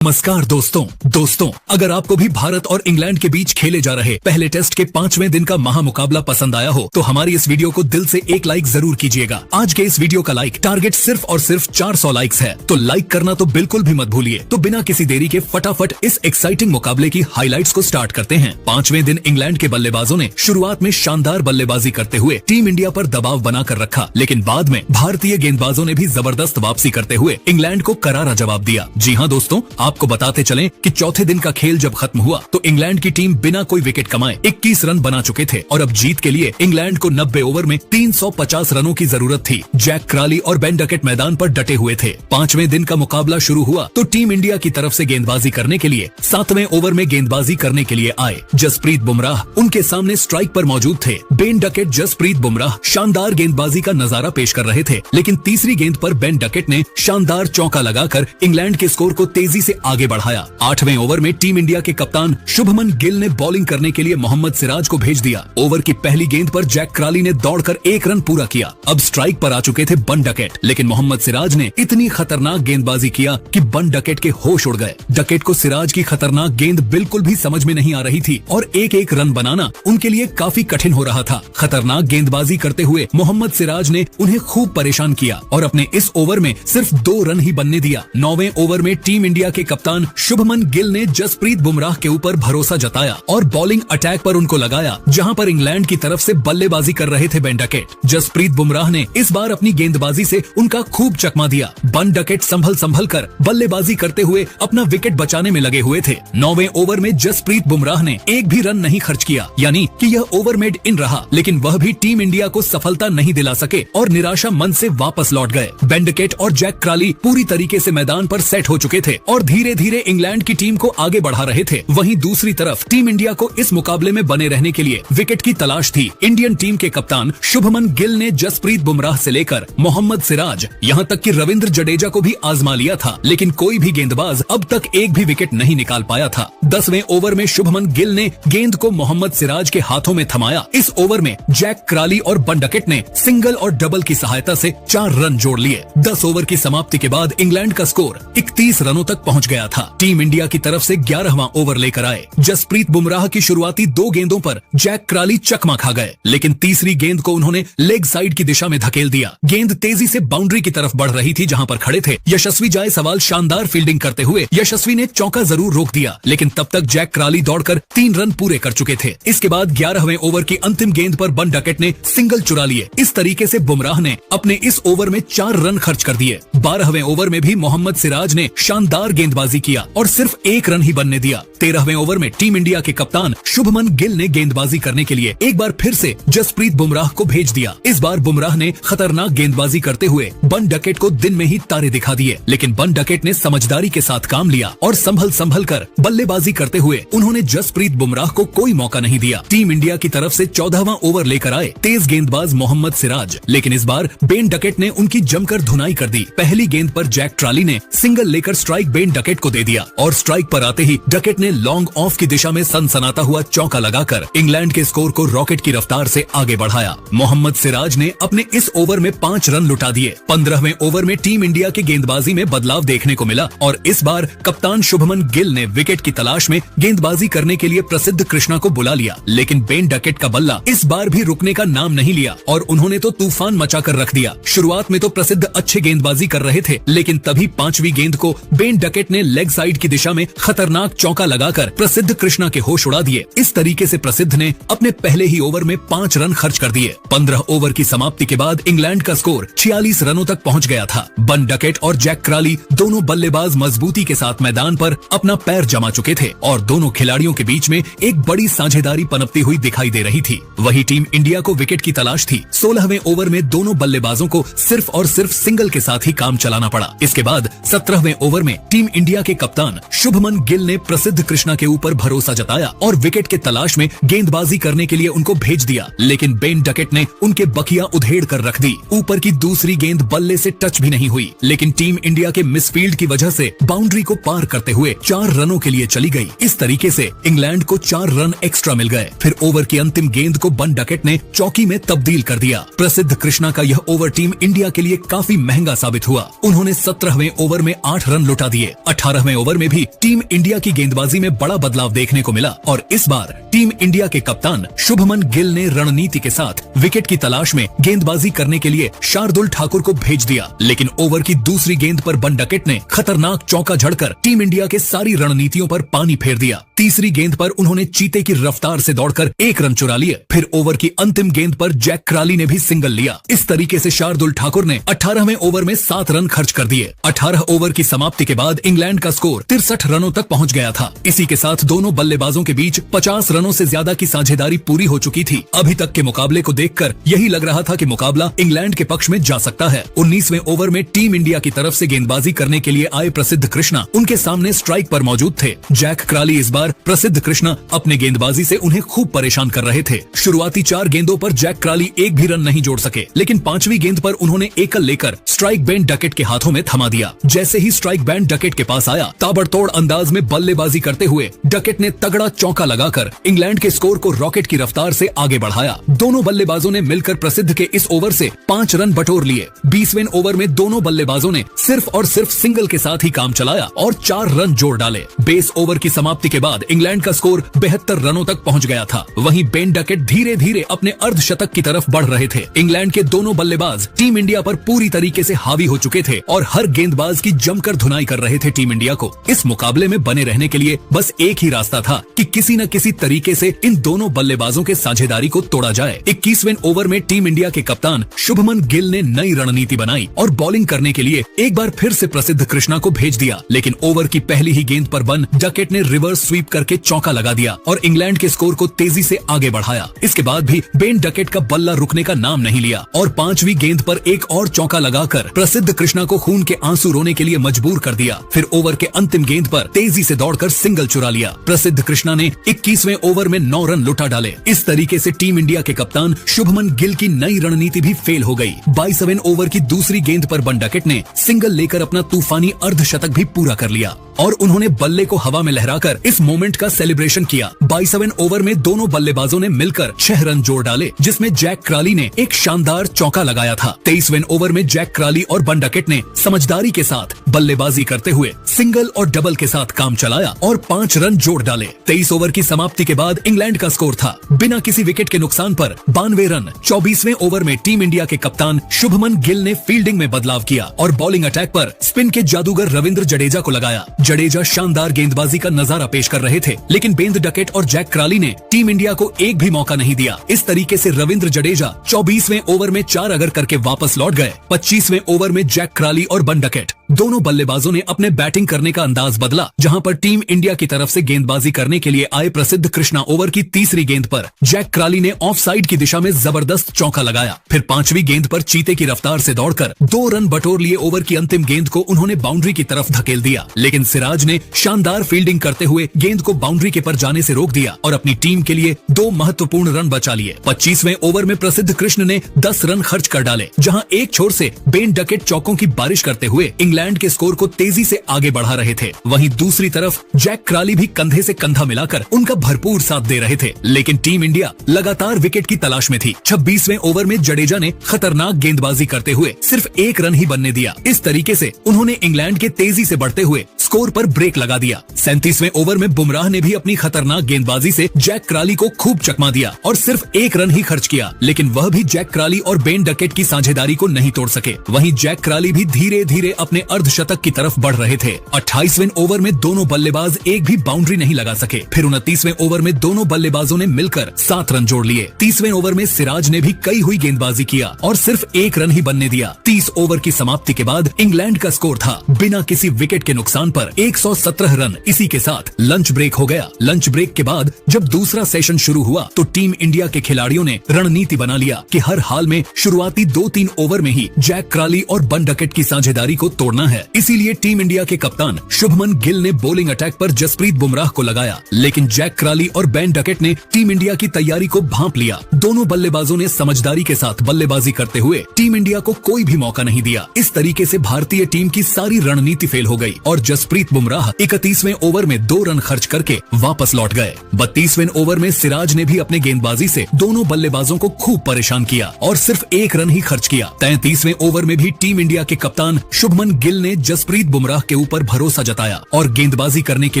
नमस्कार दोस्तों अगर आपको भी भारत और इंग्लैंड के बीच खेले जा रहे पहले टेस्ट के 5वें दिन का महामुकाबला पसंद आया हो तो हमारी इस वीडियो को दिल से एक लाइक जरूर कीजिएगा। आज के इस वीडियो का लाइक टारगेट सिर्फ और सिर्फ 400 लाइक्स है, तो लाइक करना तो बिल्कुल भी मत भूलिए। तो बिना किसी देरी के फटाफट इस एक्साइटिंग मुकाबले की हाईलाइट्स को स्टार्ट करते हैं। 5वें दिन इंग्लैंड के बल्लेबाजों ने शुरुआत में शानदार बल्लेबाजी करते हुए टीम इंडिया पर दबाव बनाकर रखा, लेकिन बाद में भारतीय गेंदबाजों ने भी जबरदस्त वापसी करते हुए इंग्लैंड को करारा जवाब दिया। जी हाँ दोस्तों, आपको बताते चलें कि चौथे दिन का खेल जब खत्म हुआ तो इंग्लैंड की टीम बिना कोई विकेट कमाए 21 रन बना चुके थे और अब जीत के लिए इंग्लैंड को 90 ओवर में 350 रनों की जरूरत थी। जैक क्राली और बेन डकेट मैदान पर डटे हुए थे। 5वें दिन का मुकाबला शुरू हुआ तो टीम इंडिया की तरफ से गेंदबाजी करने के लिए 7वें ओवर में गेंदबाजी करने के लिए आए जसप्रीत बुमराह उनके सामने स्ट्राइक पर मौजूद थे। बेन डकेट जसप्रीत बुमराह शानदार गेंदबाजी का नजारा पेश कर रहे थे, लेकिन तीसरी गेंद पर बेन डकेट ने शानदार चौका लगाकर इंग्लैंड के स्कोर को तेजी से आगे बढ़ाया। 8वें ओवर में टीम इंडिया के कप्तान शुभमन गिल ने बॉलिंग करने के लिए मोहम्मद सिराज को भेज दिया। ओवर की पहली गेंद पर जैक क्राली ने दौड़कर 1 रन पूरा किया। अब स्ट्राइक पर आ चुके थे बन डकेट, लेकिन मोहम्मद सिराज ने इतनी खतरनाक गेंदबाजी किया कि बन डकेट के होश उड़ गए। डकेट को सिराज की खतरनाक गेंद बिल्कुल भी समझ में नहीं आ रही थी और एक रन बनाना उनके लिए काफी कठिन हो रहा था। खतरनाक गेंदबाजी करते हुए मोहम्मद सिराज ने उन्हें खूब परेशान किया और अपने इस ओवर में सिर्फ 2 रन ही बनने दिया। 9वें ओवर में टीम इंडिया के कप्तान शुभमन गिल ने जसप्रीत बुमराह के ऊपर भरोसा जताया और बॉलिंग अटैक पर उनको लगाया, जहां पर इंग्लैंड की तरफ से बल्लेबाजी कर रहे थे बेन डकेट। जसप्रीत बुमराह ने इस बार अपनी गेंदबाजी से उनका खूब चकमा दिया। बन डकेट संभल कर बल्लेबाजी करते हुए अपना विकेट बचाने में लगे हुए थे। 9वें ओवर में जसप्रीत बुमराह ने एक भी रन नहीं खर्च किया, यानी कि यह ओवर मेड इन रहा, लेकिन वह भी टीम इंडिया को सफलता नहीं दिला सके और निराशा मन से वापस लौट गए। बेन डकेट और जैक क्राली पूरी तरीके से मैदान पर सेट हो चुके थे और धीरे धीरे इंग्लैंड की टीम को आगे बढ़ा रहे थे। वहीं दूसरी तरफ टीम इंडिया को इस मुकाबले में बने रहने के लिए विकेट की तलाश थी। इंडियन टीम के कप्तान शुभमन गिल ने जसप्रीत बुमराह से लेकर मोहम्मद सिराज, यहां तक कि रविंद्र जडेजा को भी आजमा लिया था, लेकिन कोई भी गेंदबाज अब तक एक भी विकेट नहीं निकाल पाया था। 10वें ओवर में शुभमन गिल ने गेंद को मोहम्मद सिराज के हाथों में थमाया। इस ओवर में जैक क्राली और बन डकेट ने सिंगल और डबल की सहायता से 4 रन जोड़ लिए। 10 ओवर की समाप्ति के बाद इंग्लैंड का स्कोर 31 रनों तक पहुंच गया था। टीम इंडिया की तरफ से 11वां ओवर लेकर आए। जसप्रीत बुमराह की शुरुआती 2 गेंदों पर जैक क्राली चकमा खा गए, लेकिन तीसरी गेंद को उन्होंने लेग साइड की दिशा में धकेल दिया। गेंद तेजी से बाउंड्री की तरफ बढ़ रही थी, जहां पर खड़े थे यशस्वी जायसवाल। शानदार फील्डिंग करते हुए यशस्वी ने चौका जरूर रोक दिया, लेकिन तब तक जैक क्राली दौड़कर 3 रन पूरे कर चुके थे। इसके बाद 11वें ओवर की अंतिम गेंद पर बन डकेट ने सिंगल चुरा लिए। इस तरीके से बुमराह ने अपने इस ओवर में 4 रन खर्च कर दिए। 12वें ओवर में भी मोहम्मद सिराज ने शानदार गेंदबाजी किया और सिर्फ 1 रन ही बनने दिया। 13वें ओवर में टीम इंडिया के कप्तान शुभमन गिल ने गेंदबाजी करने के लिए एक बार फिर से जसप्रीत बुमराह को भेज दिया। इस बार बुमराह ने खतरनाक गेंदबाजी करते हुए बन डकेट को दिन में ही तारे दिखा दिए, लेकिन बन डकेट ने समझदारी के साथ काम लिया और संभल कर बल्लेबाजी करते हुए उन्होंने जसप्रीत बुमराह को कोई मौका नहीं दिया। टीम इंडिया की तरफ से 14वां ओवर लेकर आए तेज गेंदबाज मोहम्मद सिराज, लेकिन इस बार बेन डकेट ने उनकी जमकर धुनाई कर दी। पहली गेंद पर जैक ट्राली ने सिंगल लेकर स्ट्राइक बेन डकेट को दे दिया और स्ट्राइक पर आते ही डकेट ने लॉन्ग ऑफ की दिशा में सनसनाता हुआ चौका लगाकर इंग्लैंड के स्कोर को रॉकेट की रफ्तार से आगे बढ़ाया। मोहम्मद सिराज ने अपने इस ओवर में 5 रन लुटा दिए। 15वें ओवर में टीम इंडिया की गेंदबाजी में बदलाव देखने को मिला और इस बार कप्तान शुभमन गिल ने विकेट की तलाश में गेंदबाजी करने के लिए प्रसिद्ध कृष्णा को बुला लिया, लेकिन बेन डकेट का बल्ला इस बार भी रुकने का नाम नहीं लिया और उन्होंने तो तूफान मचाकर रख दिया। शुरुआत में तो प्रसिद्ध अच्छे गेंदबाजी कर रहे थे, लेकिन तभी 5वीं गेंद को बेन डकेट ने लेग साइड की दिशा में खतरनाक चौका लगाकर प्रसिद्ध कृष्णा के होश उड़ा दिए। इस तरीके से प्रसिद्ध ने अपने पहले ही ओवर में 5 रन खर्च कर दिए। 15 ओवर की समाप्ति के बाद इंग्लैंड का स्कोर 46 रनों तक पहुंच गया था। बन डकेट और जैक क्राली दोनों बल्लेबाज मजबूती के साथ मैदान पर अपना पैर जमा चुके थे और दोनों खिलाड़ियों के बीच में एक बड़ी साझेदारी पनपती हुई दिखाई दे रही थी। वही टीम इंडिया को विकेट की तलाश थी। 16वें ओवर में दोनों बल्लेबाजों को सिर्फ और सिर्फ सिंगल के साथ ही काम चलाना पड़ा। इसके बाद 17वें ओवर में टीम इंडिया के कप्तान शुभमन गिल ने प्रसिद्ध कृष्णा के ऊपर भरोसा जताया और विकेट के तलाश में गेंदबाजी करने के लिए उनको भेज दिया, लेकिन बेन डकेट ने उनके बखिया उधेड़ कर रख दी। ऊपर की दूसरी गेंद बल्ले से टच भी नहीं हुई, लेकिन टीम इंडिया के मिसफील्ड की वजह से बाउंड्री को पार करते हुए 4 रनों के लिए चली गई। इस तरीके से इंग्लैंड को 4 रन एक्स्ट्रा मिल गए। फिर ओवर की अंतिम गेंद को बन डकेट ने चौकी में तब्दील कर दिया। प्रसिद्ध कृष्णा का यह ओवर टीम इंडिया के लिए काफी महंगा साबित हुआ। उन्होंने 17वें ओवर में 8 रन लुटा दिए। 18वें ओवर में भी टीम इंडिया की गेंदबाजी में बड़ा बदलाव देखने को मिला और इस बार टीम इंडिया के कप्तान शुभमन गिल ने रणनीति के साथ विकेट की तलाश में गेंदबाजी करने के लिए शार्दुल ठाकुर को भेज दिया। लेकिन ओवर की दूसरी गेंद पर बन डकेट ने खतरनाक चौका झड़कर टीम इंडिया के सारी रणनीतियों पर पानी फेर दिया। तीसरी गेंद पर उन्होंने चीते की रफ्तार से दौड़कर 1 रन चुरा लिए। फिर ओवर की अंतिम गेंद पर जैक क्राली ने भी सिंगल लिया। इस तरीके से शार्दुल ठाकुर ने 18वें ओवर में 7 रन खर्च कर दिए। 18 ओवर की समाप्ति के बाद इंग्लैंड का स्कोर 63 रनों तक पहुंच गया था। इसी के साथ दोनों बल्लेबाजों के बीच 50 रनों से ज्यादा की साझेदारी पूरी हो चुकी थी। अभी तक के मुकाबले को देखकर यही लग रहा था कि मुकाबला इंग्लैंड के पक्ष में जा सकता है। 19वें ओवर में टीम इंडिया की तरफ से गेंदबाजी करने के लिए आए प्रसिद्ध कृष्णा उनके सामने स्ट्राइक पर मौजूद थे। जैक क्राली इस बार प्रसिद्ध कृष्णा अपने गेंदबाजी से उन्हें खूब परेशान कर रहे थे। शुरुआती 4 गेंदों पर जैक क्राली एक भी रन नहीं जोड़ सके, लेकिन 5वीं गेंद पर उन्होंने एकल लेकर स्ट्राइक बैंड डकेट के हाथों में थमा दिया। जैसे ही स्ट्राइक बैंड डकेट के पास आया, ताबड़तोड़ अंदाज में बल्लेबाजी करते हुए डकेट ने तगड़ा चौका लगाकर इंग्लैंड के स्कोर को रॉकेट की रफ्तार से आगे बढ़ाया। दोनों बल्लेबाजों ने मिलकर प्रसिद्ध के इस ओवर से 5 रन बटोर लिए। 20वें ओवर में दोनों बल्लेबाजों ने सिर्फ और सिर्फ सिंगल के साथ ही काम चलाया और 4 रन जोड़ डाले। बेस ओवर की समाप्ति के बाद इंग्लैंड का स्कोर 72 रनों तक पहुंच गया था। वहीं बेन डकेट धीरे धीरे अपने अर्धशतक की तरफ बढ़ रहे थे। इंग्लैंड के दोनों बल्लेबाज टीम इंडिया पर पूरी तरीके से हावी हो चुके थे और हर गेंदबाज की जमकर धुनाई कर रहे थे टीम इंडिया को। इस मुकाबले में बने रहने के लिए बस एक ही रास्ता था कि किसी न किसी तरीके से इन दोनों बल्लेबाजों के साझेदारी को तोड़ा जाए। 21वें ओवर में टीम इंडिया के कप्तान शुभमन गिल ने नई रणनीति बनाई और बॉलिंग करने के लिए एक बार फिर से प्रसिद्ध कृष्णा को भेज दिया। लेकिन ओवर की पहली ही गेंद पर बन डकेट ने रिवर्स स्वीप करके चौका लगा दिया और इंग्लैंड के स्कोर को तेजी से आगे बढ़ाया। इसके बाद भी बेन डकेट का बल्ला रुकने का नाम नहीं लिया और 5वीं गेंद पर एक और चौका लगाकर प्रसिद्ध कृष्णा को खून के आंसू रोने के लिए मजबूर कर दिया। फिर ओवर के अंतिम गेंद पर तेजी से दौड़कर सिंगल चुरा लिया। प्रसिद्ध कृष्णा ने 21वें ओवर में 9 रन लुटा डाले। इस तरीके से टीम इंडिया के कप्तान शुभमन गिल की नई रणनीति भी फेल हो गई। 22वें ओवर की दूसरी गेंद पर बन डकेट ने सिंगल लेकर अपना तूफानी अर्धशतक भी पूरा कर लिया और उन्होंने बल्ले को हवा में लहराकर इस मोमेंट का सेलिब्रेशन किया। 22वें ओवर में दोनों बल्लेबाजों ने मिलकर 6 रन जोड़ डाले, जिसमें जैक क्राली ने एक शानदार चौका लगाया था। 23वें ओवर में जैक क्राली और बन डकेट ने समझदारी के साथ बल्लेबाजी करते हुए सिंगल और डबल के साथ काम चलाया और 5 रन जोड़ डाले। 23 ओवर की समाप्ति के बाद इंग्लैंड का स्कोर था बिना किसी विकेट के नुकसान पर 92 रन। 24वें ओवर में टीम इंडिया के कप्तान शुभमन गिल ने फील्डिंग में बदलाव किया और बॉलिंग अटैक पर स्पिन के जादूगर रविंद्र जडेजा को लगाया। जडेजा शानदार गेंदबाजी का नजारा पेश कर रहे थे, लेकिन बेन डकेट और जैक क्राली ने टीम इंडिया को एक भी मौका नहीं दिया। इस तरीके से रविंद्र जडेजा 24वें ओवर में 4 अगर करके वापस लौट गए। 25वें ओवर में जैक क्राली और बन डकेट दोनों बल्लेबाजों ने अपने बैटिंग करने का अंदाज बदला, जहां पर टीम इंडिया की तरफ से गेंदबाजी करने के लिए आए प्रसिद्ध कृष्णा ओवर की तीसरी गेंद पर जैक क्राली ने ऑफ साइड की दिशा में जबरदस्त चौका लगाया। फिर 5वीं गेंद पर चीते की रफ्तार से दौड़कर 2 रन बटोर लिए। ओवर की अंतिम गेंद को उन्होंने बाउंड्री की तरफ धकेल दिया, लेकिन सिराज ने शानदार फील्डिंग करते हुए गेंद को बाउंड्री के पर जाने से रोक दिया और अपनी टीम के लिए 2 महत्वपूर्ण रन बचा लिए। 25वें ओवर में प्रसिद्ध कृष्ण ने 10 रन खर्च कर डाले, जहां एक छोर से बेन डकेट चौकों की बारिश करते हुए इंग्लैंड के स्कोर को तेजी से आगे बढ़ा रहे थे। वहीं दूसरी तरफ जैक क्राली भी कंधे से कंधा मिलाकर उनका भरपूर साथ दे रहे थे, लेकिन टीम इंडिया लगातार विकेट की तलाश में थी। 26वें ओवर में जडेजा ने खतरनाक गेंदबाजी करते हुए सिर्फ 1 रन ही बनने दिया। इस तरीके से उन्होंने इंग्लैंड के तेजी से बढ़ते हुए स्कोर पर ब्रेक लगा दिया। 37वें ओवर में बुमराह ने भी अपनी खतरनाक गेंदबाजी से जैक क्राली को खूब चकमा दिया और सिर्फ 1 रन ही खर्च किया, लेकिन वह भी जैक क्राली और बेन डकेट की साझेदारी को नहीं तोड़ सके। वहीं जैक क्राली भी धीरे धीरे अपने अर्धशतक की तरफ बढ़ रहे थे। 28वें ओवर में दोनों बल्लेबाज एक भी बाउंड्री नहीं लगा सके। फिर 29वें ओवर में दोनों बल्लेबाजों ने मिलकर 7 रन जोड़ लिए। 30वें ओवर में सिराज ने भी कई हुई गेंदबाजी किया और सिर्फ 1 रन ही बनने दिया। 30 ओवर की समाप्ति के बाद इंग्लैंड का स्कोर था बिना किसी विकेट के नुकसान पर 117 रन। इसी के साथ लंच ब्रेक हो गया। लंच ब्रेक के बाद जब दूसरा सेशन शुरू हुआ तो टीम इंडिया के खिलाड़ियों ने रणनीति बना लिया कि हर हाल में शुरुआती 2-3 ओवर में ही जैक क्राली और बन डकेट की साझेदारी को तोड़ना है। इसीलिए टीम इंडिया के कप्तान शुभमन गिल ने बॉलिंग अटैक पर जसप्रीत बुमराह को लगाया, लेकिन जैक क्राली और बेन डकेट ने टीम इंडिया की तैयारी को भांप लिया। दोनों बल्लेबाजों ने समझदारी के साथ बल्लेबाजी करते हुए टीम इंडिया को कोई भी मौका नहीं दिया। इस तरीके से भारतीय टीम की सारी रणनीति फेल हो गई और जसप्रीत बुमराह 31वें ओवर में 2 रन खर्च करके वापस लौट गए। 32वें ओवर में सिराज ने भी अपने गेंदबाजी से दोनों बल्लेबाजों को खूब परेशान किया और सिर्फ 1 रन ही खर्च किया। 33वें ओवर में भी टीम इंडिया के कप्तान शुभमन गिल ने जसप्रीत बुमराह के ऊपर भरोसा जताया और गेंदबाजी करने के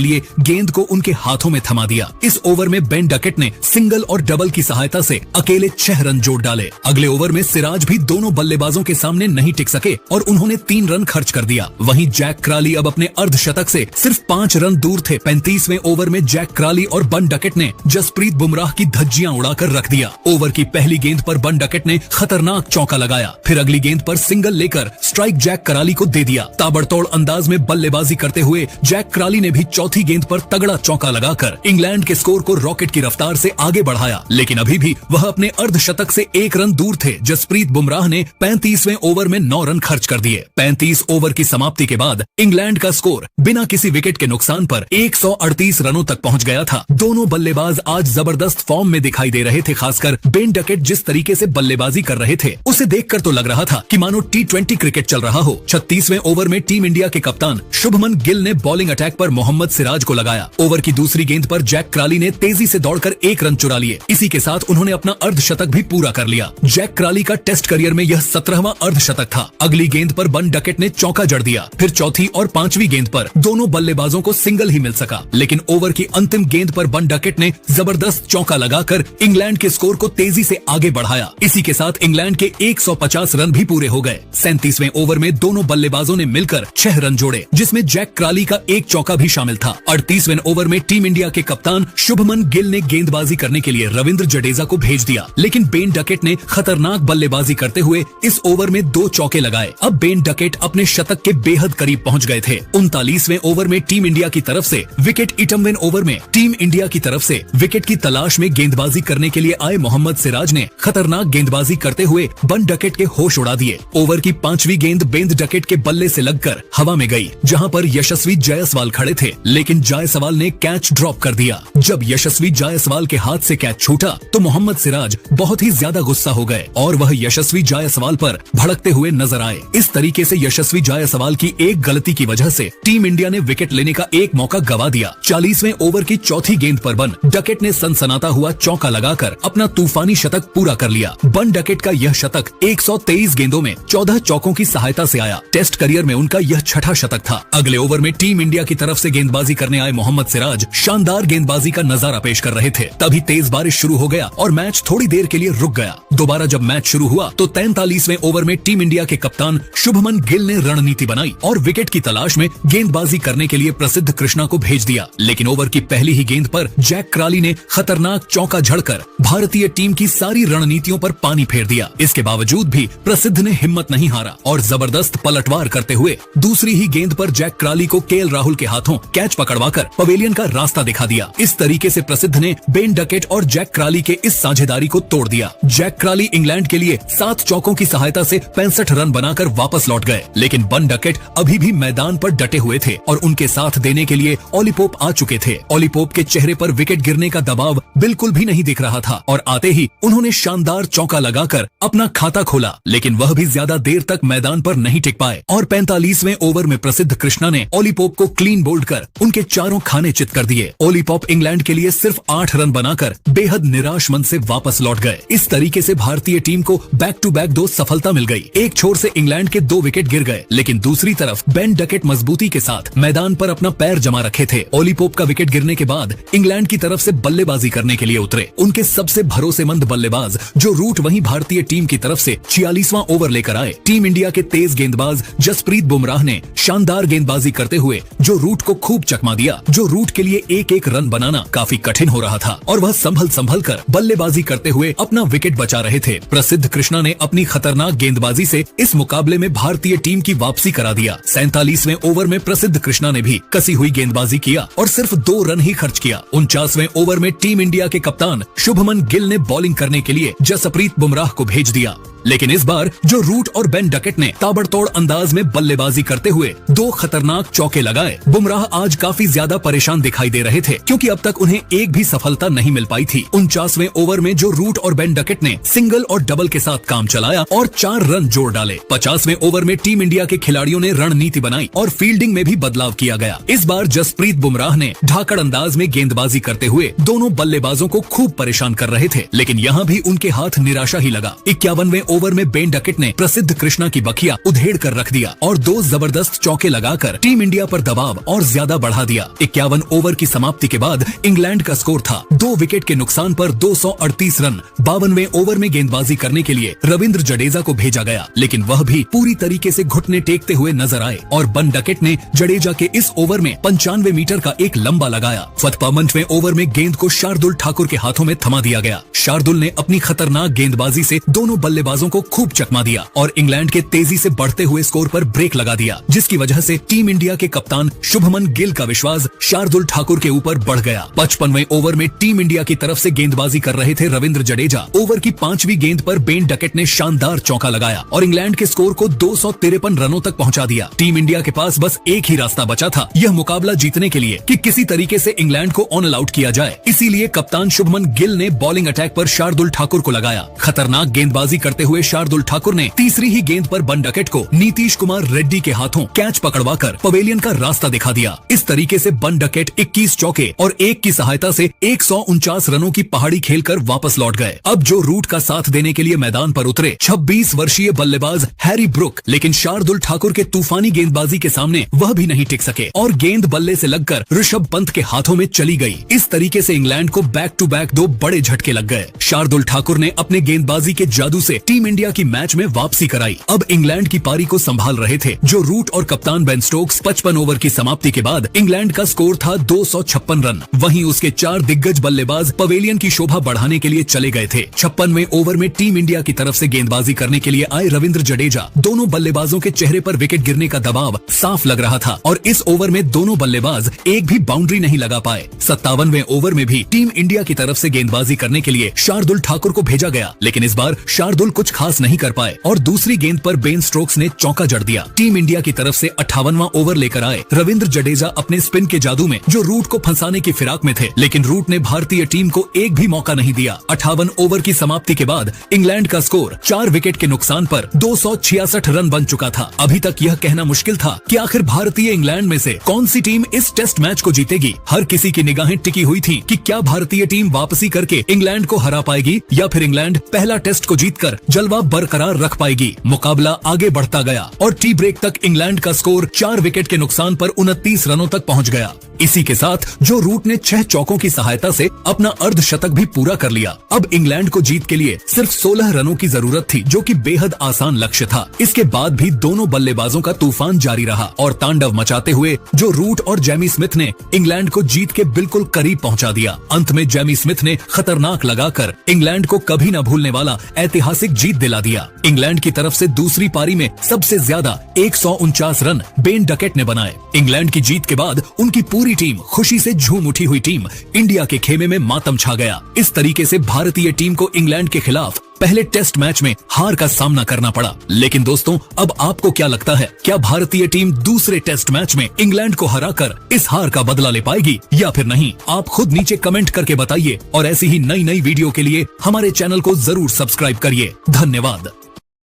लिए गेंद को उनके हाथों में थमा दिया। इस ओवर में बेन डकेट ने सिंगल और डबल की सहायता से अकेले 6 रन जोड़ डाले। अगले ओवर में सिराज भी दोनों बल्लेबाजों के सामने नहीं टिक सके और उन्होंने 3 रन खर्च कर दिया। वहीं जैक क्राली अब अपने अर्धशतक से सिर्फ 5 रन दूर थे। 35वें ओवर में जैक क्राली और बन डकेट ने जसप्रीत बुमराह की धज्जियां उड़ाकर रख दिया। ओवर की पहली गेंद पर बन डकेट ने खतरनाक चौका लगाया, फिर अगली गेंद पर सिंगल लेकर स्ट्राइक जैक क्राली को दे दिया। ताबड़तोड़ अंदाज में बल्लेबाजी करते हुए जैक क्राली ने भी चौथी गेंद पर तगड़ा चौका लगाकर इंग्लैंड के स्कोर को रॉकेट की रफ्तार से आगे बढ़ाया, लेकिन अभी भी वह अपने अर्धशतक से 1 रन दूर थे। जसप्रीत बुमराह ने 35वें ओवर में 9 रन खर्च कर दिए। 35 ओवर की समाप्ति के बाद इंग्लैंड का स्कोर बिना किसी विकेट के नुकसान पर 138 रनों तक पहुंच गया था। दोनों बल्लेबाज आज जबरदस्त फॉर्म में दिखाई दे रहे थे। खासकर बेन डकेट जिस तरीके से बल्लेबाजी कर रहे थे उसे देखकर तो लग रहा था कि मानो T20 क्रिकेट चल रहा हो। 36वें ओवर में टीम इंडिया के कप्तान शुभमन गिल ने बॉलिंग अटैक पर मोहम्मद सिराज को लगाया। ओवर की दूसरी गेंद पर जैक क्राली ने तेजी से दौड़कर 1 रन चुरा लिए। इसी के साथ उन्होंने अपना अर्धशतक भी पूरा कर लिया। जैक क्राली का टेस्ट करियर में यह 17वां अर्धशतक था। अगली गेंद पर बन डकेट ने चौका जड़ दिया, फिर चौथी और 5वीं गेंद पर दोनों बल्लेबाजों को सिंगल ही मिल सका, लेकिन ओवर की अंतिम गेंद पर बन डकेट ने जबरदस्त चौका लगाकर इंग्लैंड के स्कोर को तेजी से आगे बढ़ाया। इसी के साथ इंग्लैंड के 150 रन भी पूरे हो गए। 37वें ओवर में दोनों बल्लेबाजों ने मिलकर 6 रन जोड़े, जिसमें जैक क्राली का 1 चौका भी शामिल था। 38वें ओवर में टीम इंडिया के कप्तान शुभमन गिल ने गेंदबाजी करने के लिए रविंद्र जडेजा को भेज दिया, लेकिन बेन डकेट ने खतरनाक बल्लेबाजी करते हुए इस ओवर में 2 चौके लगाए। अब बेन डकेट अपने शतक के बेहद करीब पहुंच गए थे। 39वें ओवर में टीम इंडिया की तरफ से विकेट 58वें ओवर में टीम इंडिया की तरफ से विकेट की तलाश में गेंदबाजी करने के लिए आए मोहम्मद सिराज ने खतरनाक गेंदबाजी करते हुए बन डकेट के होश उड़ा दिए। ओवर की 5वीं गेंद बेन डकेट के बल्ले से लगकर हवा में गई, जहां पर यशस्वी जायसवाल खड़े थे, लेकिन जायसवाल ने कैच ड्रॉप कर दिया। जब यशस्वी जायसवाल के हाथ से कैच छूटा तो मोहम्मद सिराज बहुत ही ज्यादा गुस्सा हो गए और वह यशस्वी जायसवाल पर भड़कते हुए नजर आए। इस तरीके से यशस्वी जायसवाल की एक गलती की वजह से टीम इंडिया ने विकेट लेने का एक मौका गवा दिया। 40वें ओवर की चौथी गेंद पर बन डकेट ने सनसनाता हुआ चौका लगाकर अपना तूफानी शतक पूरा कर लिया। बन डकेट का यह शतक 123 गेंदों में 14 चौकों की सहायता से आया। टेस्ट करियर में उनका यह 6ठा शतक था। अगले ओवर में टीम इंडिया की तरफ से गेंदबाजी करने आए मोहम्मद सिराज शानदार गेंदबाजी का नजारा पेश कर रहे थे। तभी तेज बारिश शुरू हो गया और मैच थोड़ी देर के लिए रुक गया। दोबारा जब मैच शुरू हुआ तो 43वें ओवर में टीम इंडिया के कप्तान शुभमन गिल ने रणनीति बनाई और विकेट की तलाश में गेंदबाजी करने के लिए प्रसिद्ध कृष्णा को भेज दिया, लेकिन ओवर की पहली ही गेंद पर जैक क्राली ने खतरनाक चौका झड़कर भारतीय टीम की सारी रणनीतियों पर पानी फेर दिया। इसके बावजूद भी प्रसिद्ध ने हिम्मत नहीं हारा और जबरदस्त पलटवार करते हुए दूसरी ही गेंद पर जैक क्राली को केएल राहुल के हाथों कैच पकड़वाकर पवेलियन का रास्ता दिखा दिया। इस तरीके से प्रसिद्ध ने बेन डकेट और जैक क्राली के इस साझेदारी को तोड़ दिया। जैक क्राली इंग्लैंड के लिए 7 चौकों की सहायता से 65 रन बनाकर वापस लौट गए, लेकिन बन डकेट अभी भी मैदान पर डटे हुए थे और उनके साथ देने के लिए ओली पोप आ चुके थे। ओली पोप के चेहरे पर विकेट गिरने का दबाव बिल्कुल भी नहीं दिख रहा था और आते ही उन्होंने शानदार चौका लगाकर अपना खाता खोला, लेकिन वह भी ज्यादा देर तक मैदान पर नहीं टिक पाए और 45वें ओवर में प्रसिद्ध कृष्णा ने ओली पोप को क्लीन बोल्ड कर उनके चारों खाने चित कर दिए। ओली पोप इंग्लैंड के लिए सिर्फ 8 रन बनाकर बेहद निराश मन से वापस लौट गए। इस तरीके से भारतीय टीम को बैक टू बैक 2 सफलता मिल गई। एक छोर से इंग्लैंड के 2 विकेट गिर गए, लेकिन दूसरी तरफ बेन डकेट मजबूती के साथ मैदान पर अपना पैर जमा रखे थे। ओली पोप का विकेट गिरने के बाद इंग्लैंड की तरफ से बल्लेबाजी करने के लिए उतरे उनके सबसे भरोसेमंद बल्लेबाज जो रूट वहीं भारतीय टीम की तरफ से 46वां ओवर लेकर आए। टीम इंडिया के तेज गेंदबाज जसप्रीत बुमराह ने शानदार गेंदबाजी करते हुए जो रूट को खूब चकमा दिया। जो रूट के लिए एक रन बनाना काफी कठिन हो रहा था और वह संभल कर बल्लेबाजी करते हुए अपना विकेट बचा रहे थे। प्रसिद्ध कृष्णा ने अपनी खतरनाक गेंदबाजी से इस मुकाबले में भारतीय टीम की वापसी करा दिया। 47वें ओवर में प्रसिद्ध कृष्णा ने भी कसी हुई गेंदबाजी किया और सिर्फ 2 रन ही खर्च किया। 49वें ओवर में टीम इंडिया के कप्तान शुभमन गिल ने बॉलिंग करने के लिए जसप्रीत बुमराह को भेज दिया, लेकिन इस बार जो रूट और बेन डकेट ने ताबड़तोड़ अंदाज में बल्लेबाजी करते हुए 2 खतरनाक चौके लगाए। बुमराह आज काफी ज्यादा परेशान दिखाई दे रहे थे क्योंकि अब तक उन्हें एक भी सफलता नहीं मिल पाई थी। 49वें ओवर में जो रूट और बेन डकेट ने सिंगल और डबल के साथ काम चलाया और 4 रन जोड़ डाले। 50वें ओवर में टीम इंडिया के खिलाड़ियों ने रणनीति बनाई और फील्डिंग में भी बदलाव किया गया। इस बार जसप्रीत बुमराह ने ढाकड़ अंदाज में गेंदबाजी करते हुए दोनों बल्लेबाजों को खूब परेशान कर रहे थे, लेकिन यहाँ भी उनके हाथ निराशा ही लगा। 51वें ओवर में बेन डकेट ने प्रसिद्ध कृष्णा की बखिया उधेड़ कर रख दिया और 2 जबरदस्त चौके लगाकर टीम इंडिया पर दबाव और ज्यादा बढ़ा दिया। 51 ओवर की समाप्ति के बाद इंग्लैंड का स्कोर था 2 विकेट के नुकसान पर 238 रन। 52वें ओवर में गेंदबाजी करने के लिए रविंद्र जडेजा को भेजा गया, लेकिन वह भी पूरी तरीके से घुटने टेकते हुए नजर आए और बेन डकेट ने जडेजा के इस ओवर में 95 मीटर का एक लंबा लगाया। 55वें ओवर में गेंद को शार्दुल ठाकुर के हाथों में थमा दिया गया। शार्दुल ने अपनी खतरनाक गेंदबाजी से दोनों बल्लेबाजों को खूब चकमा दिया और इंग्लैंड के तेजी से बढ़ते हुए स्कोर पर ब्रेक लगा दिया, जिसकी वजह से टीम इंडिया के कप्तान शुभमन गिल का विश्वास शार्दुल ठाकुर के ऊपर बढ़ गया। 55वें ओवर में टीम इंडिया की तरफ से गेंदबाजी कर रहे थे रविंद्र जडेजा। ओवर की 5वीं गेंद पर बेन डकेट ने शानदार चौका लगाया और इंग्लैंड के स्कोर को 253 रनों तक पहुंचा दिया। टीम इंडिया के पास बस एक ही रास्ता बचा था यह मुकाबला जीतने के लिए कि किसी तरीके से इंग्लैंड को ऑन आउट किया जाए। इसीलिए कप्तान शुभमन गिल ने बॉलिंग अटैक पर शार्दुल ठाकुर को लगाया। खतरनाक गेंदबाजी करते हुए शार्दुल ठाकुर ने तीसरी ही गेंद पर बेन डकेट को नीतीश कुमार रेड्डी के हाथों कैच पकड़वाकर पवेलियन का रास्ता दिखा दिया। इस तरीके से बेन डकेट 21 चौके और 1 की सहायता से 149 रनों की पहाड़ी खेलकर वापस लौट गए। अब जो रूट का साथ देने के लिए मैदान पर उतरे 26 वर्षीय बल्लेबाज हैरी ब्रुक, लेकिन शार्दुल ठाकुर के तूफानी गेंदबाजी के सामने वह भी नहीं टिक सके और गेंद बल्ले से लगकर ऋषभ पंत के हाथों में चली गई। इस तरीके से इंग्लैंड को बैक टू बैक 2 बड़े झटके लग गए। शार्दुल ठाकुर ने अपने गेंदबाजी के जादू से टीम इंडिया की मैच में वापसी कराई। अब इंग्लैंड की पारी को संभाल रहे थे जो रूट और कप्तान बेन स्टोक्स। 55 ओवर की समाप्ति के बाद इंग्लैंड का स्कोर था 256 रन। वहीं उसके 4 दिग्गज बल्लेबाज पवेलियन की शोभा बढ़ाने के लिए चले गए थे। 56वें ओवर में टीम इंडिया की तरफ से गेंदबाजी करने के लिए आए रविंद्र जडेजा। दोनों बल्लेबाजों के चेहरे पर विकेट गिरने का दबाव साफ लग रहा था और इस ओवर में दोनों बल्लेबाज एक भी बाउंड्री नहीं लगा पाए। 57वें ओवर में भी टीम इंडिया की तरफ से गेंदबाजी करने के लिए शार्दुल ठाकुर को भेजा गया, लेकिन इस बार शार्दुल कुछ खास नहीं कर पाए और दूसरी गेंद पर बेन स्टोक्स ने चौका जड़ दिया। टीम इंडिया की तरफ से 58वां ओवर लेकर आए रविंद्र जडेजा अपने स्पिन के जादू में जो रूट को फंसाने की फिराक में थे, लेकिन रूट ने भारतीय टीम को एक भी मौका नहीं दिया। 58 ओवर की समाप्ति के बाद इंग्लैंड का स्कोर 4 विकेट के नुकसान पर 266 रन बन चुका था। अभी तक यह कहना मुश्किल था कि आखिर भारतीय इंग्लैंड में से कौन सी टीम इस टेस्ट मैच को जीतेगी। हर किसी की निगाहें टिकी हुई थी कि क्या भारतीय टीम वापसी करके इंग्लैंड को हरा पाएगी या फिर इंग्लैंड पहला टेस्ट को जीतकर जलवा बरकरार रख पाएगी। मुकाबला आगे बढ़ता गया और टी ब्रेक तक इंग्लैंड का स्कोर 4 विकेट के नुकसान पर 29 रनों तक पहुंच गया। इसी के साथ जो रूट ने 6 चौकों की सहायता से अपना अर्धशतक भी पूरा कर लिया। अब इंग्लैंड को जीत के लिए सिर्फ 16 रनों की जरूरत थी, जो कि बेहद आसान लक्ष्य था। इसके बाद भी दोनों बल्लेबाजों का तूफान जारी रहा और तांडव मचाते हुए जो रूट और जेमी स्मिथ ने इंग्लैंड को जीत के बिल्कुल करीब पहुंचा दिया। अंत में जेमी स्मिथ ने खतरनाक लगाकर इंग्लैंड को कभी न भूलने वाला ऐतिहासिक जीत दिला दिया। इंग्लैंड की तरफ से दूसरी पारी में सबसे ज्यादा 149 रन बेन डकेट ने बनाए। इंग्लैंड की जीत के बाद उनकी पूरी टीम, खुशी से झूम उठी हुई टीम, इंडिया के खेमे में मातम छा गया। इस तरीके से भारतीय टीम को इंग्लैंड के खिलाफ पहले टेस्ट मैच में हार का सामना करना पड़ा। लेकिन दोस्तों, अब आपको क्या लगता है, क्या भारतीय टीम दूसरे टेस्ट मैच में इंग्लैंड को हराकर इस हार का बदला ले पाएगी या फिर नहीं? आप खुद नीचे कमेंट करके बताइए और ऐसी ही नई नई वीडियो के लिए हमारे चैनल को जरूर सब्सक्राइब करिए। धन्यवाद।